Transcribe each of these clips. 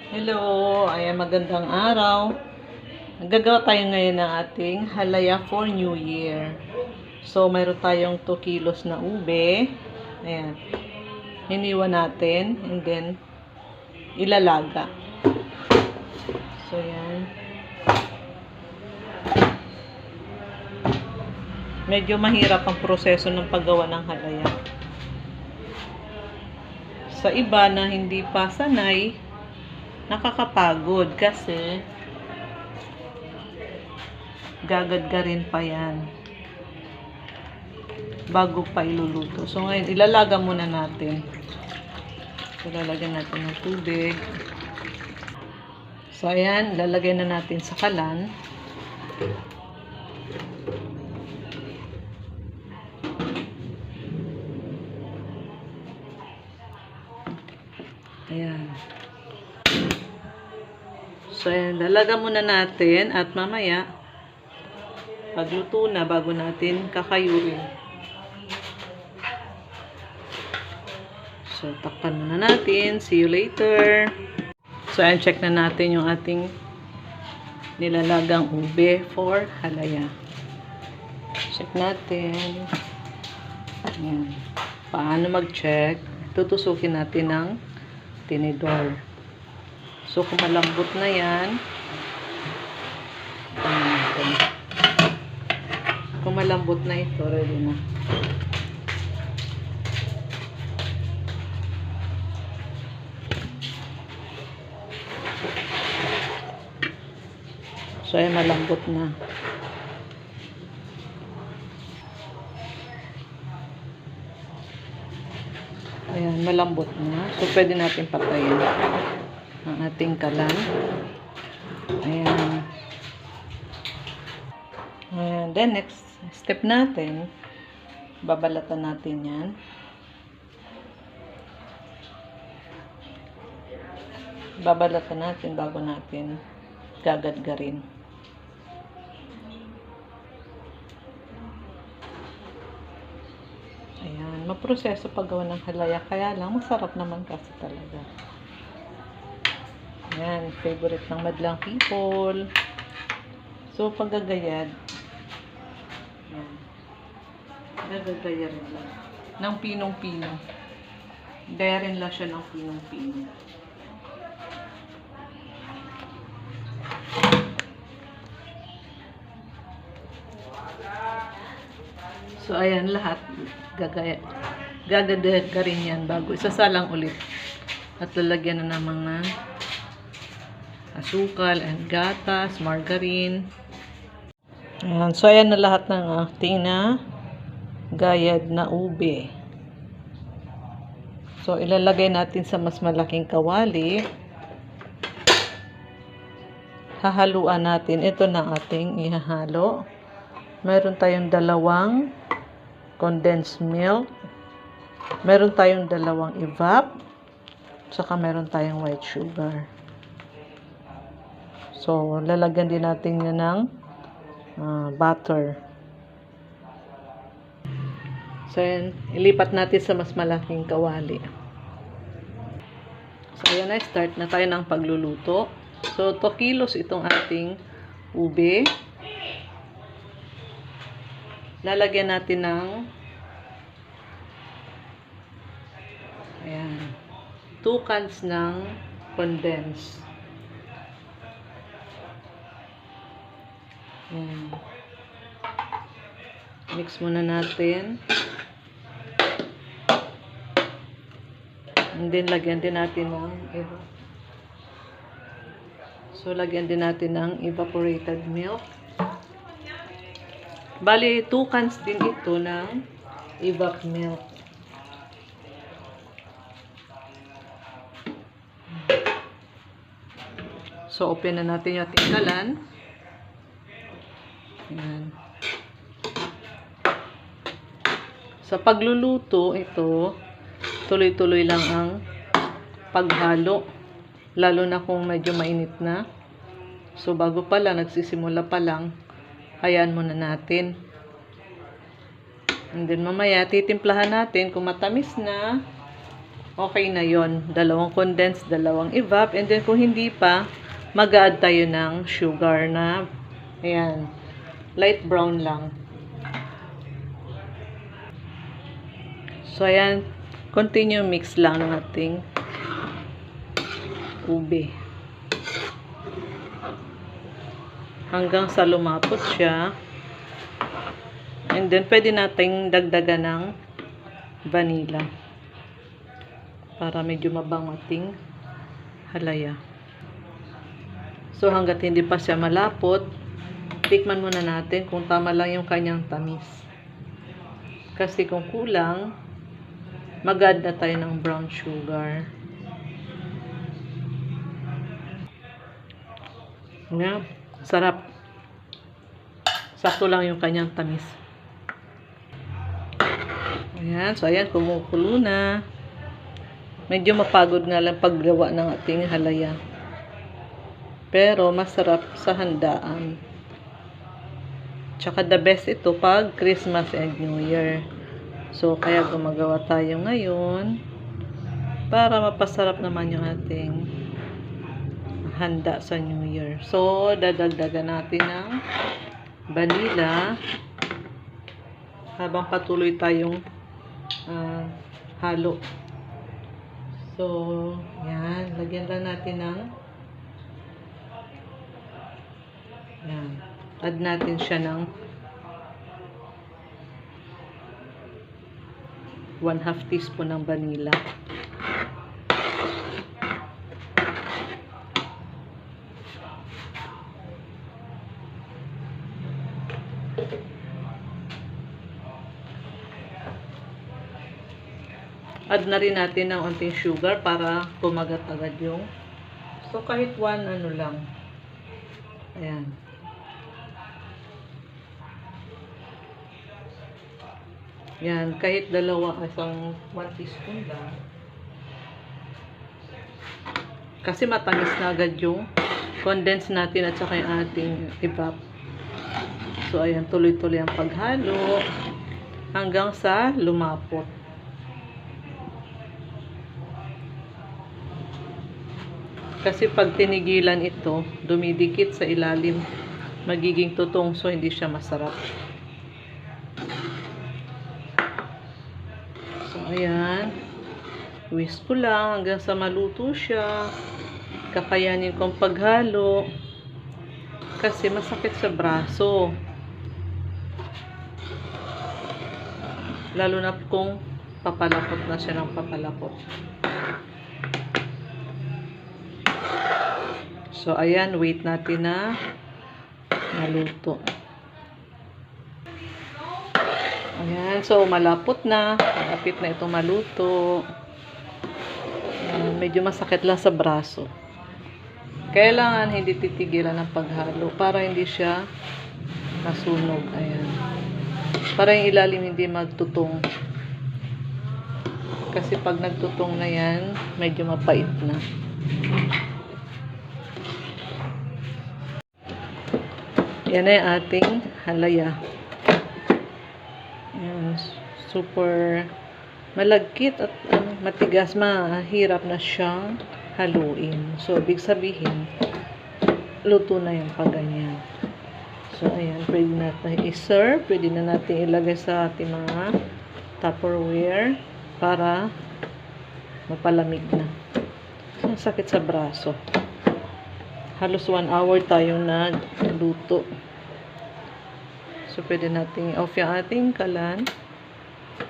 Hello, ayan magandang araw. Gagawa tayo ngayon ng ating halaya for New Year. So, mayroon tayong 2 kilos na ube. Ayan. Hiniwa natin and then ilalaga. So, ayan. Medyo mahirap ang proseso ng paggawa ng halaya. Sa iba na hindi pa sanay, nakakapagod kasi gagadgarin pa yan bago pa iluluto. So ngayon, ilalaga muna natin. So, lalagyan natin ng tubig. So ayan, lalagay na natin sa kalan. Ayan. So ayan, lalaga muna natin at mamaya pagluto na bago natin kakayuin. So takpan muna natin. See you later. So ayan, check na natin yung ating nilalagang ube for halaya. Check natin. Ayan. Paano mag-check? Tutusukin natin ng tinidor. So, kung malambot na yan, kung malambot na ito, ready na. So, ay malambot na. Ayan, malambot na. So, pwede natin patayin ang ating kalan. Ayan. Ayan. Then, next step natin, babalatan natin yan. Babalatan natin bago natin gagadgarin. Ayan. Maproseso paggawa ng halaya. Kaya lang, masarap naman kasi talaga. Ayan. Favorite ng madlang people. So, paggagayad. Ayan. Gagagaya rin lang. Ng pinong-pino. Gaya rin lang siya ng pinong-pino. So, ayan lahat. Gagagarin yan bago isasalang ulit. At lalagyan na ng mga asukal and gatas, margarine. Ayan. So, ayan na lahat ng ating na gayad na ube. So, ilalagay natin sa mas malaking kawali. Hahaluan natin. Ito na ating ihahalo. Meron tayong dalawang condensed milk. Meron tayong dalawang evap. Saka meron tayong white sugar. So, lalagyan din natin yan ng butter. So, yan. Ilipat natin sa mas malaking kawali. So, ayan na. Start na tayo ng pagluluto. So, 2 kilos itong ating ube. Lalagyan natin ng ayan, 2 cans ng condensed. Ayan. Mix muna natin. And then, lagyan din natin ng lagyan din natin ng evaporated milk. Bali, 2 cans din ito ng evap milk. So, open na natin yung ating kalan. Ayan. Sa pagluluto, ito, tuloy-tuloy lang ang paghalo. Lalo na kung medyo mainit na. So, bago pa lang, nagsisimula pa lang, hayaan muna natin. And then, mamaya, titimplahan natin kung matamis na. okay na yon. Dalawang condensed, dalawang evap. And then, kung hindi pa, mag-add tayo ng sugar na, ayan, light brown lang. So, ayan, continue mix lang ng ating ube. Hanggang sa lumapot siya. And then, pwede nating dagdagan ng vanilla. Para medyo mabango ating halaya. So, hanggat hindi pa siya malapot, tikman muna natin kung tama lang yung kanyang tamis. Kasi kung kulang, mag-add na tayo ng brown sugar. Nga, sarap. Sakto lang yung kanyang tamis. Ayan, so ayan, kumukulo na. Medyo mapagod nga lang paggawa ng ating halaya. Pero masarap sa handaan. Tsaka the best ito pag Christmas and New Year. So, kaya gumagawa tayo ngayon para mapasarap naman yung ating handa sa New Year. So, dadagdagan natin ng vanilla habang patuloy tayong halo. So, yan. Lagyan lang natin ng yan. Add natin siya ng 1/2 teaspoon ng vanilla. Add na rin natin ng onting sugar para kumagat agad yung. So, kahit 1 ano lang. Ayan. Yan, kahit dalawa, isang 1 teaspoon lang. Kasi matamis na agad yung condense natin at saka yung ating evap. So, ayan, tuloy-tuloy ang paghalo hanggang sa lumapot. Kasi pag tinigilan ito, dumidikit sa ilalim, magiging tutong, so hindi siya masarap. So, ayan. Whisk ko lang hanggang sa maluto siya. Kakayanin kong paghalo. Kasi masakit sa braso. Lalo na kung papalapot na siya ng papalapot. So, ayan, wait natin na maluto. Ayan, so malapot na. Malapit na itong maluto. Ayan, medyo masakit lang sa braso. Kailangan hindi titigilan ng paghalo para hindi siya masunog. Ayan. Para yung ilalim hindi magtutong. Kasi pag nagtutong na yan, medyo mapait na. Yan na yung ating halaya. Yan, super malagkit at matigas, mahirap na siyang haluin. So, ibig sabihin, luto na yung pagganyan. So, ayan, pwede natin i-serve. Pwede na natin ilagay sa ating mga Tupperware para mapalamig na. Ang sakit sa braso. Halos 1 hour tayong nagluto. So, pwede natin off yung ating kalan.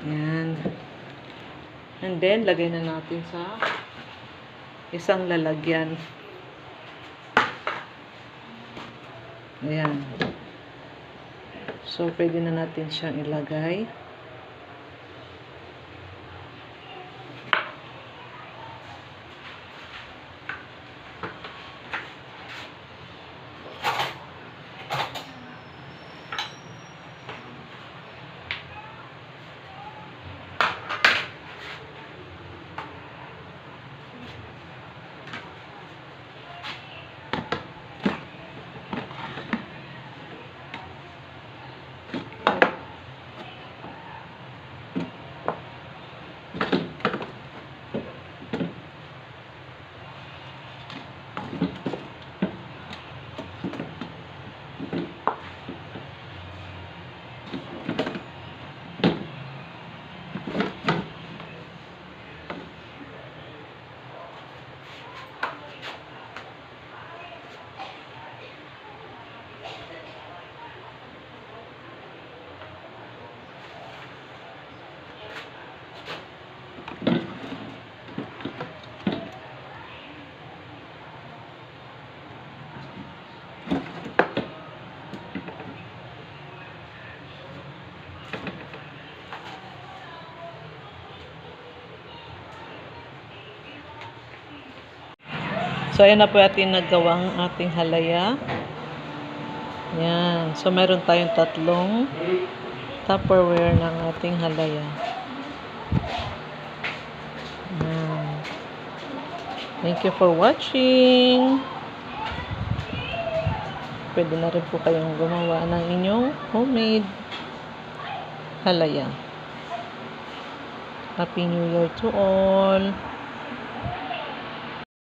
Ayan. And then, lagay na natin sa isang lalagyan. Ayan. So, pwede na natin siyang ilagay. So, ayan na po ating nagawang ating halaya. Yan. So, meron tayong tatlong Tupperware ng ating halaya. Yan. Thank you for watching. Pwede na rin po kayong gumawa ng inyong homemade halaya. Happy New Year to all!